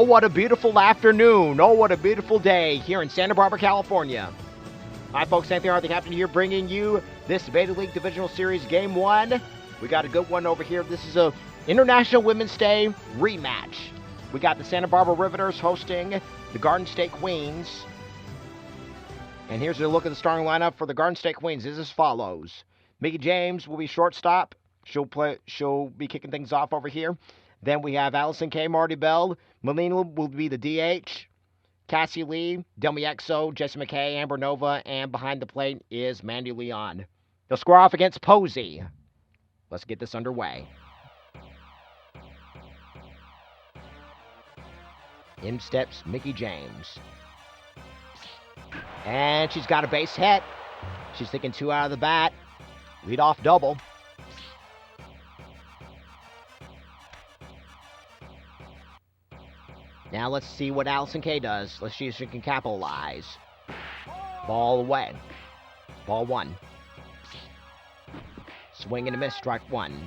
Oh, what a beautiful afternoon. Oh, what a beautiful day here in Santa Barbara, California. Hi, folks. Anthony Hart, the captain here, bringing you this Beta League Divisional Series Game 1. We got a good one over here. This is a International Women's Day rematch. We got the Santa Barbara Riveters hosting the Garden State Queens. And here's a look at the starting lineup for the Garden State Queens. This is as follows. Mickie James will be shortstop. She'll be kicking things off over here. Then we have Allison Kay, Marty Bell. Melina will be the DH. Cassie Lee, Delmy Exo, Jessie McKay, Amber Nova, and behind the plate is Mandy Leon. They'll square off against Posey. Let's get this underway. In steps Mickie James. And she's got a base hit. She's taking 2 out of the bat. Leadoff double. Now let's see what Allison Kay does. Let's see if she can capitalize. Ball away. Ball 1. Swing and a miss, strike 1.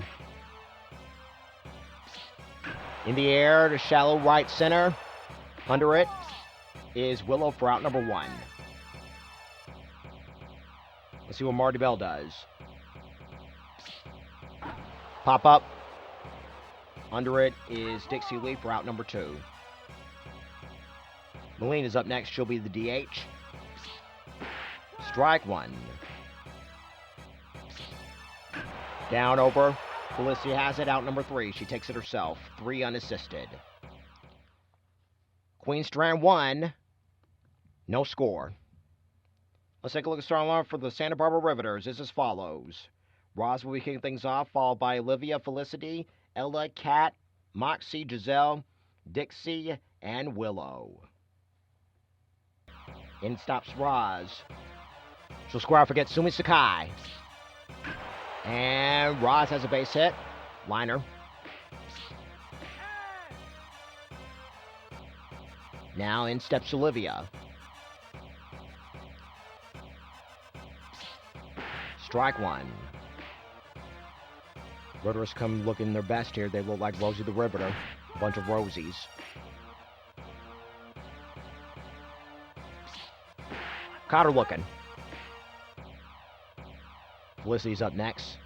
In the air to shallow right center. Under it is Willow for out number 1. Let's see what Marty Bell does. Pop up. Under it is Dixie Lee for out number 2. Melina's up next. She'll be the DH. Strike 1. Down over. Felicity has it. Out number 3. She takes it herself. 3 unassisted. Queens Strand 1. No score. Let's take a look at the starting lineup for the Santa Barbara Riveters. It's as follows. Roz will be kicking things off, followed by Olivia, Felicity, Ella, Kat, Moxie, Giselle, Dixie, and Willow. In stops Roz. She'll square off against Sumi Sakai. And Roz has a base hit. Liner. Now in steps Olivia. Strike 1. Riveters come looking their best here. They look like Rosie the Riveter. A bunch of Rosies. Caught her looking. Felicity's up next.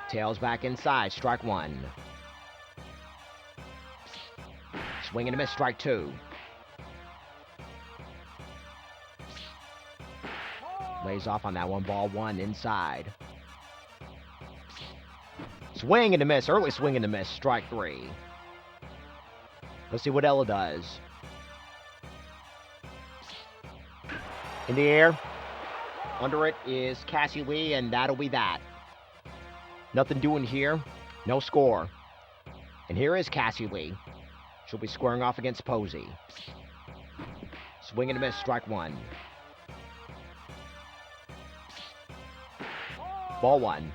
Tails back inside. Strike 1. Swing and a miss. Strike 2. Lays off on that one. Ball 1 inside. Swing and a miss. Early swing and a miss. Strike 3. Let's see what Ella does. In the air. Under it is Cassie Lee, and that'll be that. Nothing doing here. No score. And here is Cassie Lee. She'll be squaring off against Posey. Swing and a miss. Strike 1. Ball 1.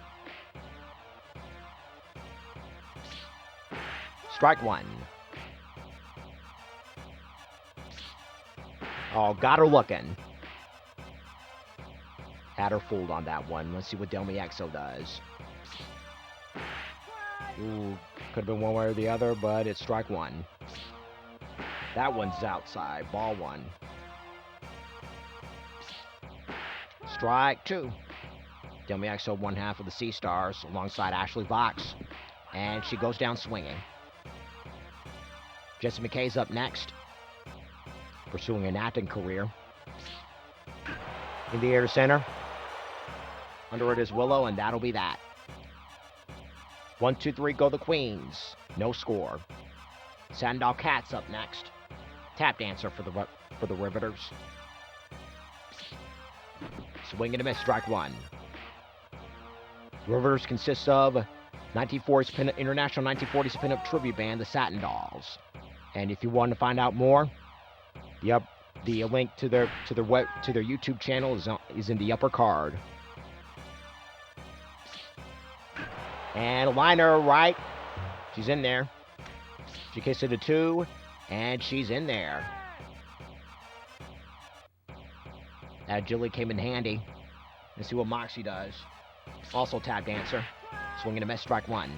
Strike 1. Oh, got her looking. Had her fooled on that one. Let's see what Delmy Exo does. Ooh, could have been one way or the other, but it's strike 1. That one's outside. Ball 1. Strike 2. Delmy Exo, one half of the Sea Stars, alongside Ashley Vox. And she goes down swinging. Jessie McKay's up next, pursuing an acting career. In the air to center. Under it is Willow, and that'll be that. 1, 2, 3, go the Queens. No score. Satin Dollz Cat's up next. Tap dancer for the Riveters. Swing and a miss, strike 1. Riveters consists of 1940s International 1940s pinup tribute band, the Satin Dollz. And if you want to find out more, the link to their YouTube channel is in the upper card. And a liner right. She's in there. She kicks it to 2, and she's in there. That agility came in handy. Let's see what Moxie does. Also tap dancer. Swinging a miss, strike 1.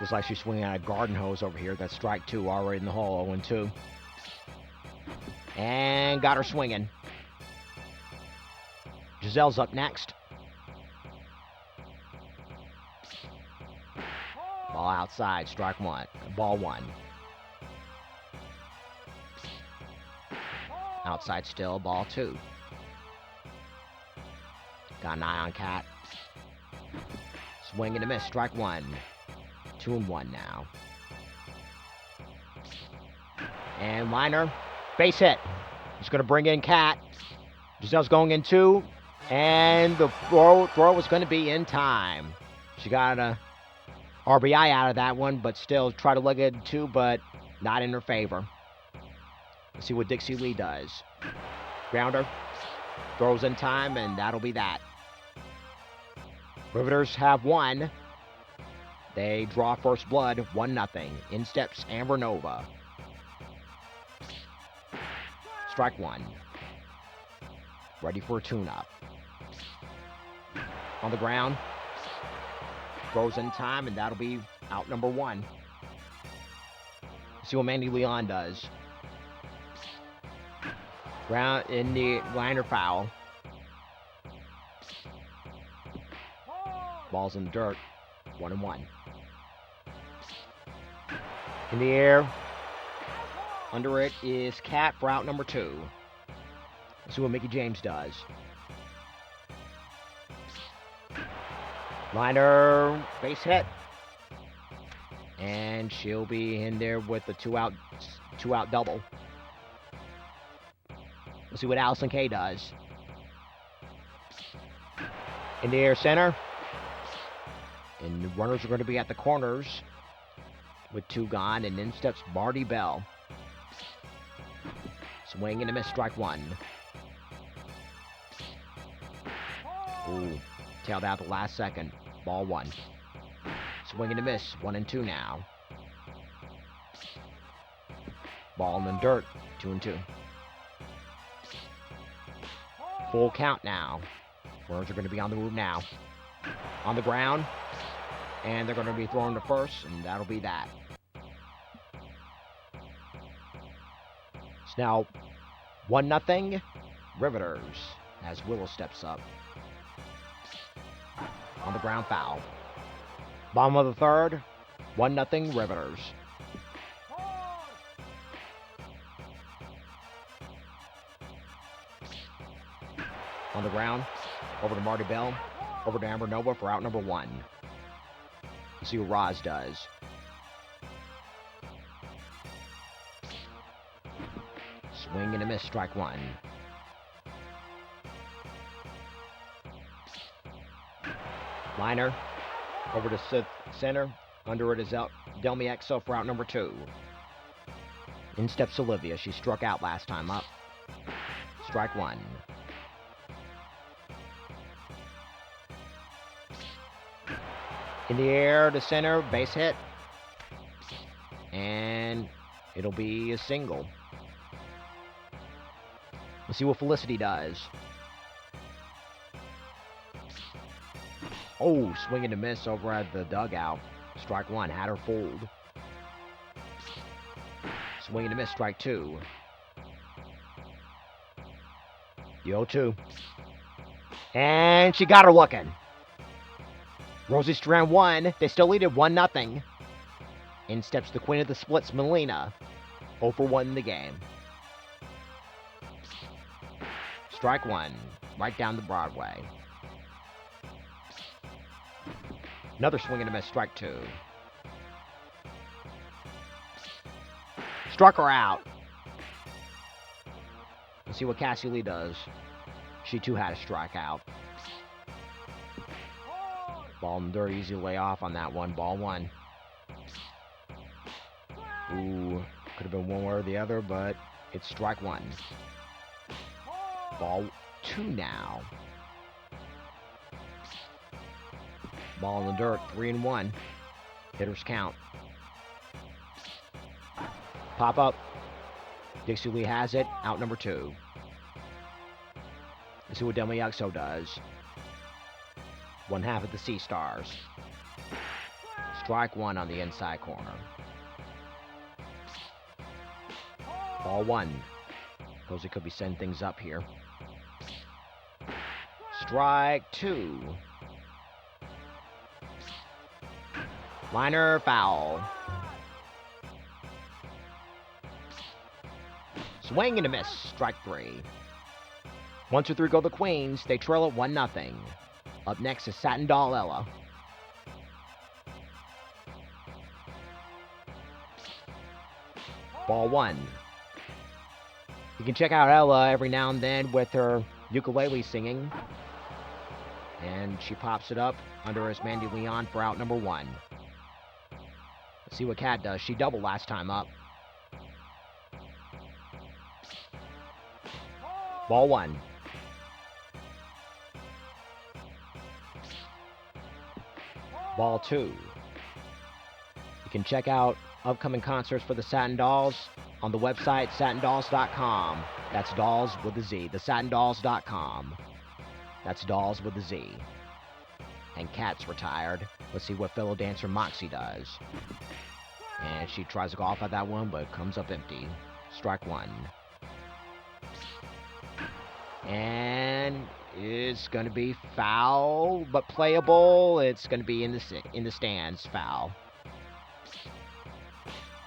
Looks like she's swinging at a garden hose over here. That's strike 2 already in the hole, 0-2. And got her swinging. Giselle's up next. Ball outside, strike 1. Ball 1. Outside still, ball 2. Got an eye on Cat. Swing and a miss, strike 1. 2-1 now. And liner, base hit. He's going to bring in Cat. Giselle's going in 2. And the throw was going to be in time. She got a RBI out of that one, but still try to leg it 2, but not in her favor. Let's see what Dixie Lee does. Grounder. Throws in time, and that'll be that. Riveters have won. They draw first blood, 1-0. In steps Amber Nova. Strike 1. Ready for a tune-up. On the ground. Throws in time, and that'll be out number 1. Let's see what Mandy Leon does. Ground in the liner foul. Ball's in the dirt. 1-1. In the air. Under it is Cat for out number 2. Let's see what Mickey James does. Liner, base hit. And she'll be in there with the two out double. Let's see what Allison Kay does. In the air center. And the runners are going to be at the corners with 2 gone. And in steps Marty Bell. Swing and a miss, strike 1. Ooh, tailed out the last second. Ball 1. Swing and a miss, 1-2 now. Ball in the dirt, 2-2. Full count now. Runners are going to be on the move now. On the ground. And they're going to be throwing to first, and that'll be that. It's now 1-0 Riveters as Willow steps up. On the ground foul. Bottom of the third, 1-0 Riveters. On the ground, over to Marty Bell, over to Amber Nova for out number 1. Let's see what Roz does. Swing and a miss, strike 1. Liner, over to center. Under it is Delmy Exo for out number 2. In steps Olivia. She struck out last time up. Strike 1. In the air to center, base hit. And it'll be a single. Let's see what Felicity does. Oh, swing and a miss over at the dugout. Strike 1, had her fooled. Swing and a miss, strike 2. The 0-2. And she got her looking. Rosie Strand 1. They still lead it 1-0. In steps the queen of the splits, Melina. 0 for 1 in the game. Strike 1. Right down the Broadway. Another swing and a miss, strike 2. Struck her out. Let's see what Cassie Lee does. She too had a strikeout. Ball in the dirt, easy to lay off on that one. Ball 1. Ooh, could have been one way or the other, but it's strike 1. Ball 2 now. Ball in the dirt, 3-1. Hitters count. Pop up. Dixie Lee has it. Out number 2. Let's see what Delmy Exo does. 1/2 of the Sea Stars. Strike one on the inside corner. Ball one. Posey could be setting things up here. Strike two. Liner foul. Swing and a miss. Strike three. 1, 2, 3 go the Queens. They trail it 1-0. Up next is Satin Dollz. Ball one. You can check out Ella every now and then with her ukulele singing. And she pops it up under as Mandy Leon for out number one. Let's see what Kat does. She doubled last time up. Ball one. Ball two. You can check out upcoming concerts for the Satin Dollz on the website satindollz.com. That's Dollz with a Z. The satindollz.com. That's Dollz with a Z. And Kat's retired. Let's see what fellow dancer Moxie does. And she tries to go off at that one, but comes up empty. Strike one. And it's going to be foul, but playable. It's going to be in the stands. Foul.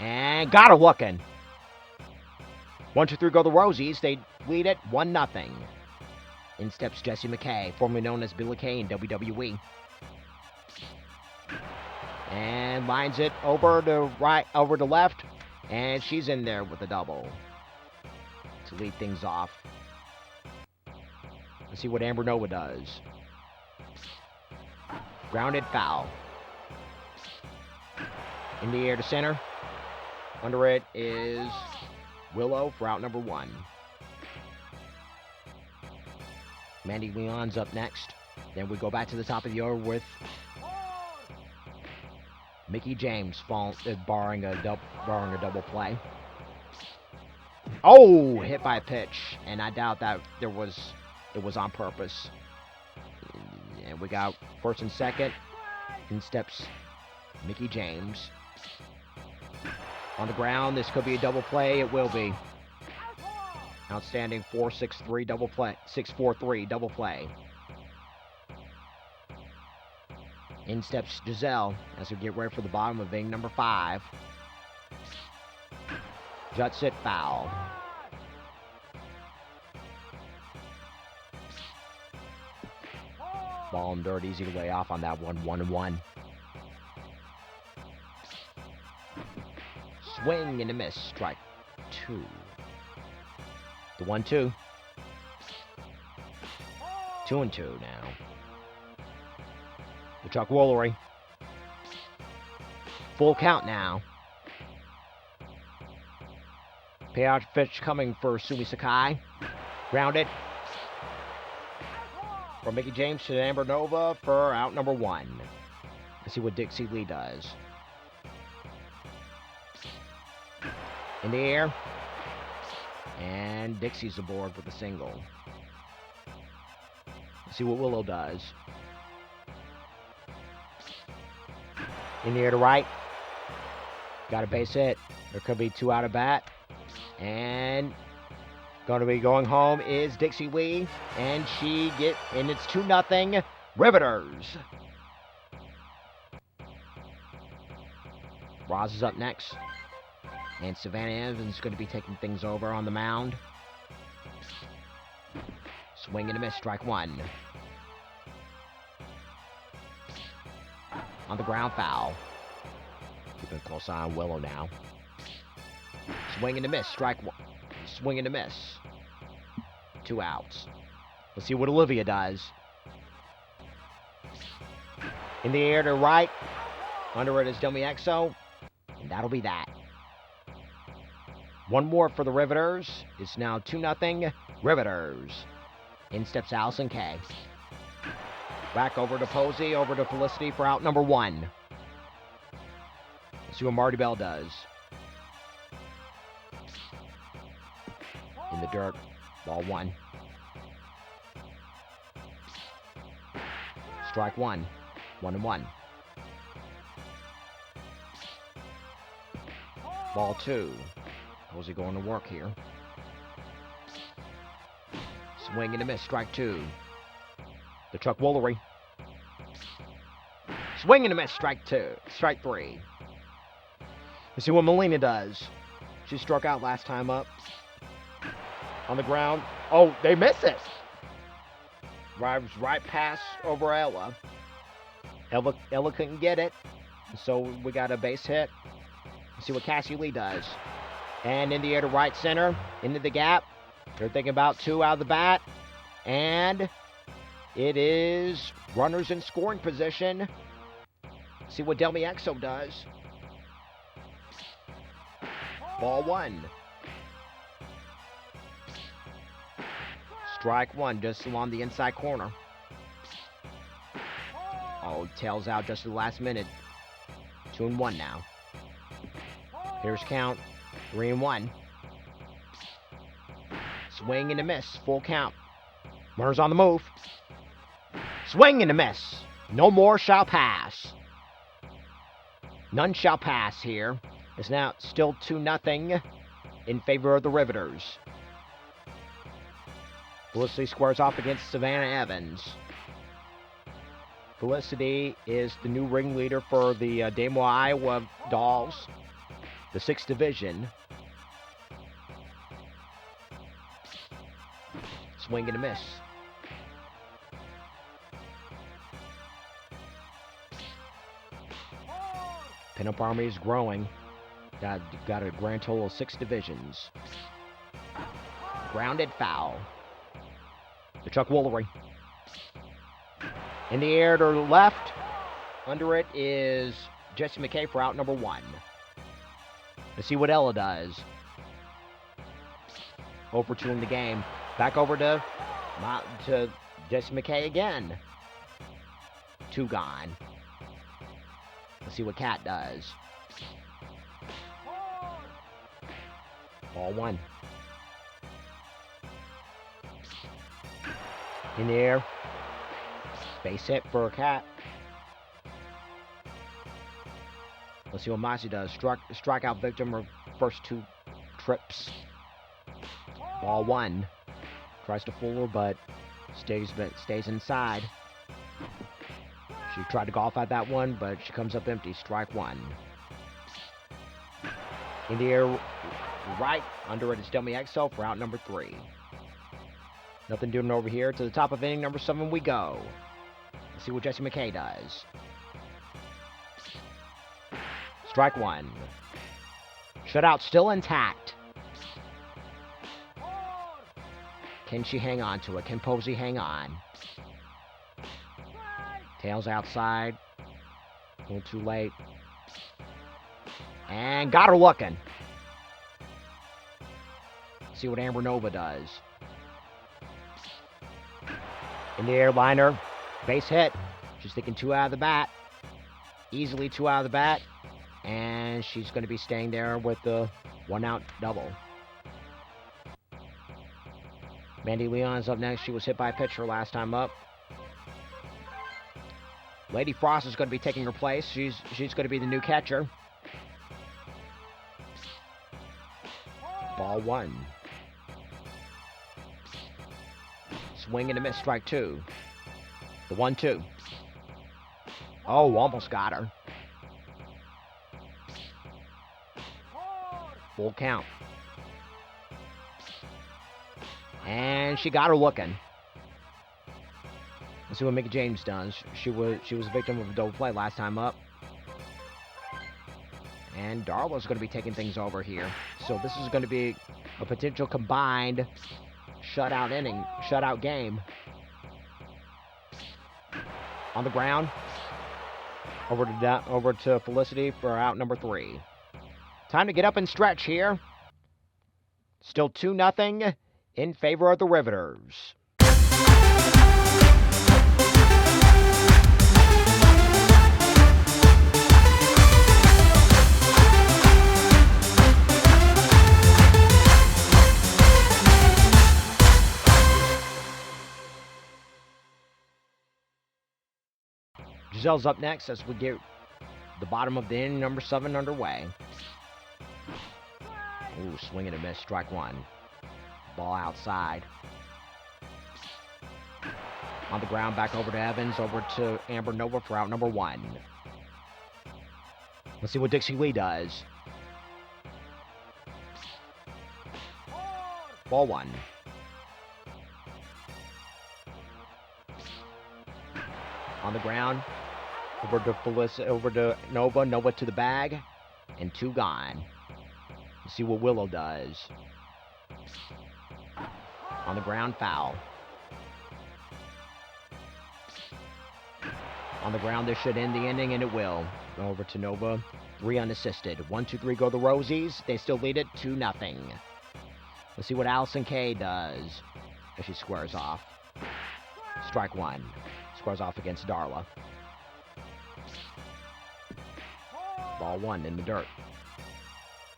And got her looking. 1, 2, 3 go the Rosies. They lead it 1-0. In steps Jessie McKay, formerly known as Billie Kay in WWE. And lines it over to right, over to left. And she's in there with a double to lead things off. Let's see what Amber Nova does. Grounded foul. In the air to center. Under it is Willow for out number one. Mandy Leon's up next. Then we go back to the top of the order with Mickie James barring a double play. Oh, hit by a pitch, and I doubt that it was on purpose. And we got first and second. In steps Mickie James. On the ground, this could be a double play. It will be. Outstanding 4-6-3 double play. 6-4-3 double play. In steps Giselle as we get ready for the bottom of inning number 5. Juts it foul. Ball and dirt, easy to lay off on that one. 1-1. Swing and a miss. Strike 2. The 1-2. 2-2 now. The Chuck Woolery. Full count now. Payout pitch coming for Sumi Sakai. Grounded. From Mickie James to Amber Nova for out number 1. Let's see what Dixie Lee does. In the air. And Dixie's aboard with a single. Let's see what Willow does. In the air to right. Got a base hit. There could be 2 out of bat. And going to be going home is Dixie Lee. And it's 2-0 Riveters. Roz is up next. And Savannah Evans is going to be taking things over on the mound. Swing and a miss, strike 1. On the ground, foul. Keeping a close eye on Willow now. Swing and a miss, strike 1. Swing and a miss. 2 outs. Let's see what Olivia does. In the air to right. Under it is Domi Exo. And that'll be that. One more for the Riveters. It's now 2-0 Riveters. In steps Allison Kay. Back over to Posey, over to Felicity for out number 1. Let's see what Marty Bell does. In the dirt. Ball 1. Strike 1. 1-1. Ball 2. How's he going to work here? Swing and a miss. Strike 2. The Chuck Woolery. Swing and a miss. Strike 2. Strike 3. Let's see what Melina does. She struck out last time up. On the ground. Oh, they miss it. Drives right past over Ella. Ella couldn't get it. So we got a base hit. Let's see what Cassie Lee does. And in the air to right center. Into the gap. They're thinking about 2 out of the bat. And it is runners in scoring position. See what Delmy Exo does. Ball 1. Strike 1, just along the inside corner. Oh, tails out just at the last minute. 2-1 now. Here's count. 3-1. Swing and a miss. Full count. Runners on the move. Swing and a miss. No more shall pass. None shall pass here. It's now still 2-0 in favor of the Riveters. Felicity squares off against Savannah Evans. Felicity is the new ringleader for the Des Moines, Iowa Dolls, the 6th division. Swing and a miss. Pinup Army is growing. Got a grand total of 6 divisions. Grounded foul. The Chuck Woolery. In the air to the left. Under it is Jesse McKay for out number 1. Let's see what Ella does. Over 2 in the game. Back over to Jesse McKay again. 2 gone. Let's see what Kat does. Ball 1. In the air. Base hit for Kat. Let's see what Mossy does. Strikeout victim her first 2 trips. Ball 1. Tries to fool her, but stays inside. She tried to golf at that one, but she comes up empty. Strike 1. In the air, right. Under it is Delmy Exo for out number 3. Nothing doing over here. To the top of inning number 7 we go. Let's see what Jesse McKay does. Strike 1. Shutout still intact. Can she hang on to it? Can Posey hang on? Tails outside. A little too late. And got her looking. See what Amber Nova does. In the air liner. Base hit. She's thinking 2 out of the bat. Easily 2 out of the bat. And she's going to be staying there with the 1-out double. Mandy Leon's up next. She was hit by a pitcher last time up. Lady Frost is going to be taking her place. She's going to be the new catcher. Ball 1. Swing and a miss. Strike 2. The 1-2. Oh, almost got her. Full count. And she got her looking. Let's see what Mickey James does. She was a victim of a double play last time up. And Darla's going to be taking things over here. So this is going to be a potential combined shutout game. On the ground. Over to Felicity for out number 3. Time to get up and stretch here. Still 2-0 in favor of the Riveters. Giselle's up next as we get the bottom of the inning number 7 underway. Ooh, swing and a miss, strike one. Ball outside. On the ground, back over to Evans, over to Amber Nova for out number one. Let's see what Dixie Lee does. Ball one. On the ground, over to Nova, Nova to the bag, and two gone. Let's see what Willow does. On the ground, foul. On the ground, this should end the inning, and it will. Over to Nova, 3 unassisted. 1, 2, 3 go the Rosies. They still lead it 2-0. Let's see what Allison Kay does as she squares off. Strike one. Squares off against Darla. Ball one in the dirt.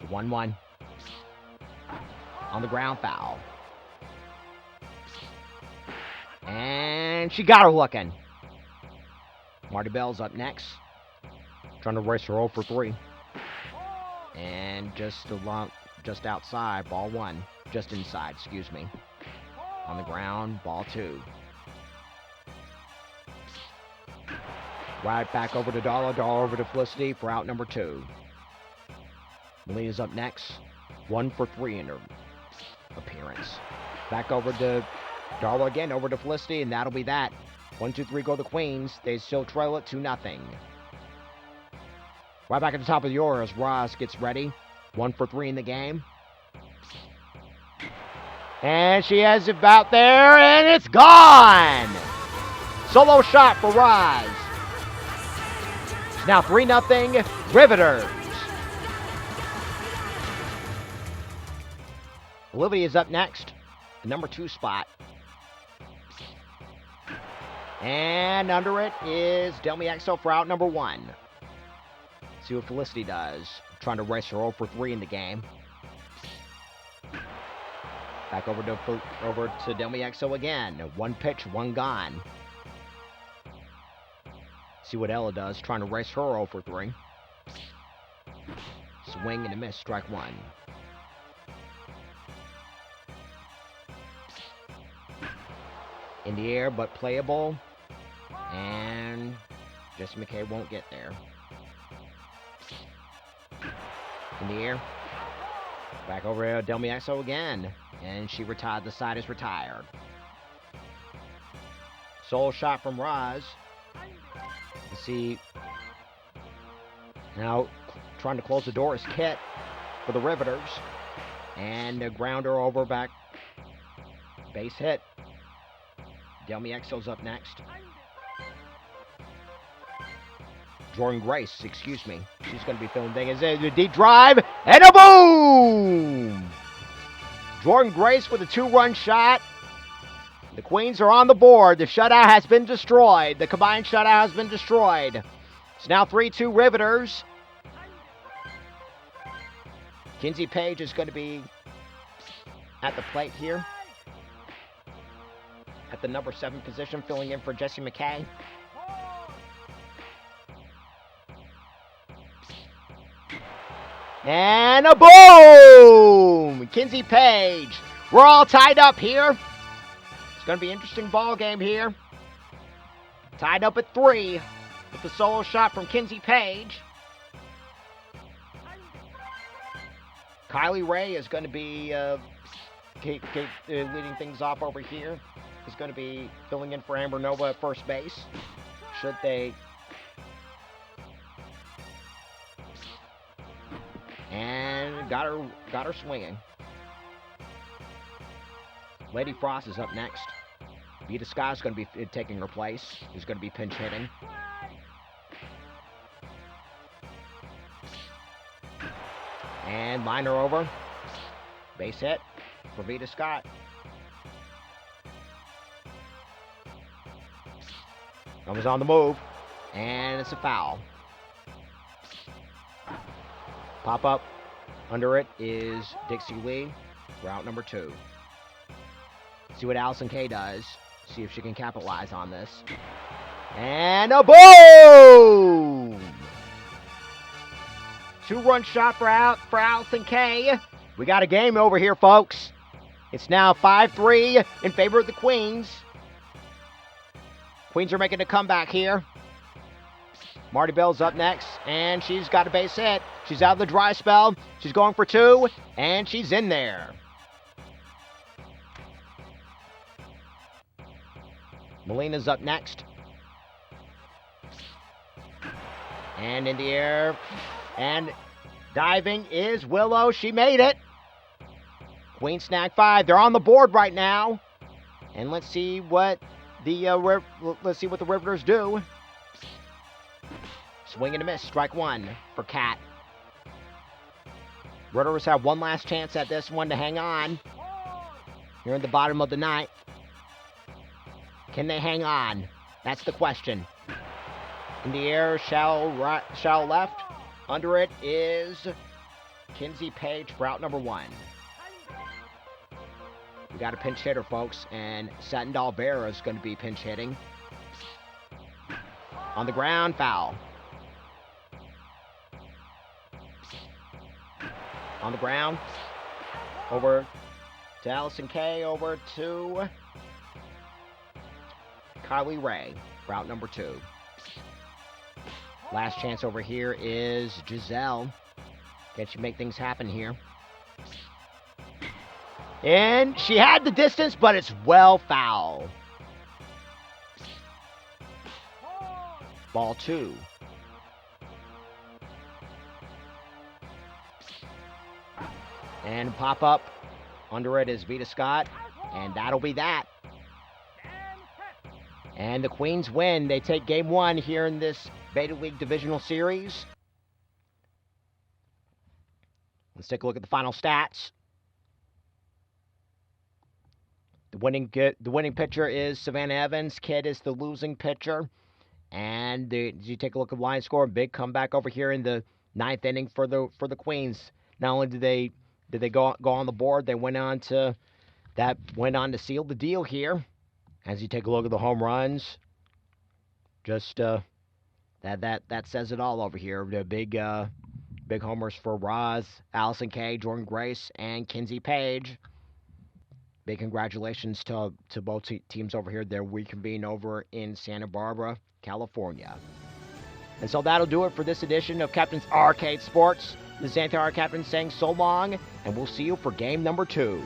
1-1. On the ground, foul. And she got her looking. Marty Bell's up next. Trying to race her 0 for 3. And just outside, ball one. Just inside, excuse me. On the ground, ball two. Right back over to Darla. Darla over to Felicity for out number 2. Melina's up next. 1 for 3 in her appearance. Back over to Darla again, over to Felicity, and that'll be that. 1, 2, 3 go the Queens. They still trail it 2-0. Right back at the top of the order as Ross gets ready. 1 for 3 in the game. And she has it out there, and it's gone! Solo shot for Roz. It's now 3-0 Riveters. Olivia is up next. The number 2 spot. And under it is Delmy Exo for out number 1. See what Felicity does. Trying to race her 0 for 3 in the game. Back over to Delmy Exo again. 1 pitch, 1 gone. See what Ella does. Trying to race her 0 for 3. Swing and a miss. Strike one. In the air, but playable. And Jesse McKay won't get there. In the air. Back over to Delmy Exo again. And she retired. The side is retired. Sole shot from Roz. Let's see. Now trying to close the door is Kit for the Riveters. And a grounder over back. Base hit. Delmy Exo's up next. Jordan Grace, excuse me. She's going to be filling things. A deep drive, and a boom! Jordan Grace with a 2-run shot. The Queens are on the board. The shutout has been destroyed. The combined shutout has been destroyed. It's now 3-2 Riveters. Kinsey Page is going to be at the plate here. At the number 7 position, filling in for Jesse McKay. And a boom! Kinsey Page. We're all tied up here. It's going to be an interesting ball game here. Tied up at 3 with the solo shot from Kinsey Page. Kylie Ray is going to be leading things off over here. Is going to be filling in for Amber Nova at first base. Should they... And got her swinging. Lady Frost is up next. Vita Scott is going to be taking her place. Is going to be pinch hitting. And line her over. Base hit for Vita Scott. Comes on the move. And it's a foul. Pop up. Under it is Dixie Lee. Route number 2. See what Allison Kay does. See if she can capitalize on this. And a boom! 2-run shot for Allison Kay. We got a game over here, folks. It's now 5-3 in favor of the Queens. Queens are making a comeback here. Marty Bell's up next, and she's got a base hit. She's out of the dry spell. She's going for 2, and she's in there. Melina's up next. And in the air, and diving is Willow. She made it. Queen snag 5. They're on the board right now. And let's see what the Riveters do. Swing and a miss. Strike 1 for Kat. Riveters have one last chance at this one to hang on. Here in the bottom of the ninth. Can they hang on? That's the question. In the air, shallow left. Under it is Kinsey Page for out number 1. We got a pinch hitter, folks, and Satin Dollz is going to be pinch hitting. On the ground, foul. On the ground, over to Allison Kay, over to Kylie Ray, route number 2. Last chance over here is Giselle. Can she make things happen here? And she had the distance, but it's well foul. Ball 2. And pop up. Under it is Vita Scott. And that'll be that. And the Queens win. They take game 1 here in this Beta League Divisional Series. Let's take a look at the final stats. The winning pitcher is Savannah Evans. Kidd is the losing pitcher. And you take a look at the line score. Big comeback over here in the 9th inning for the Queens. Not only did they go on the board, they went on to seal the deal here. As you take a look at the home runs, just that says it all over here. The big homers for Roz, Allison Kay, Jordan Grace, and Kinsey Page. Big congratulations to both teams over here. They're reconvened over in Santa Barbara, California. And so that'll do it for this edition of Captain's Arcade Sports. This is Anthony, our captain, saying so long, and we'll see you for game number 2.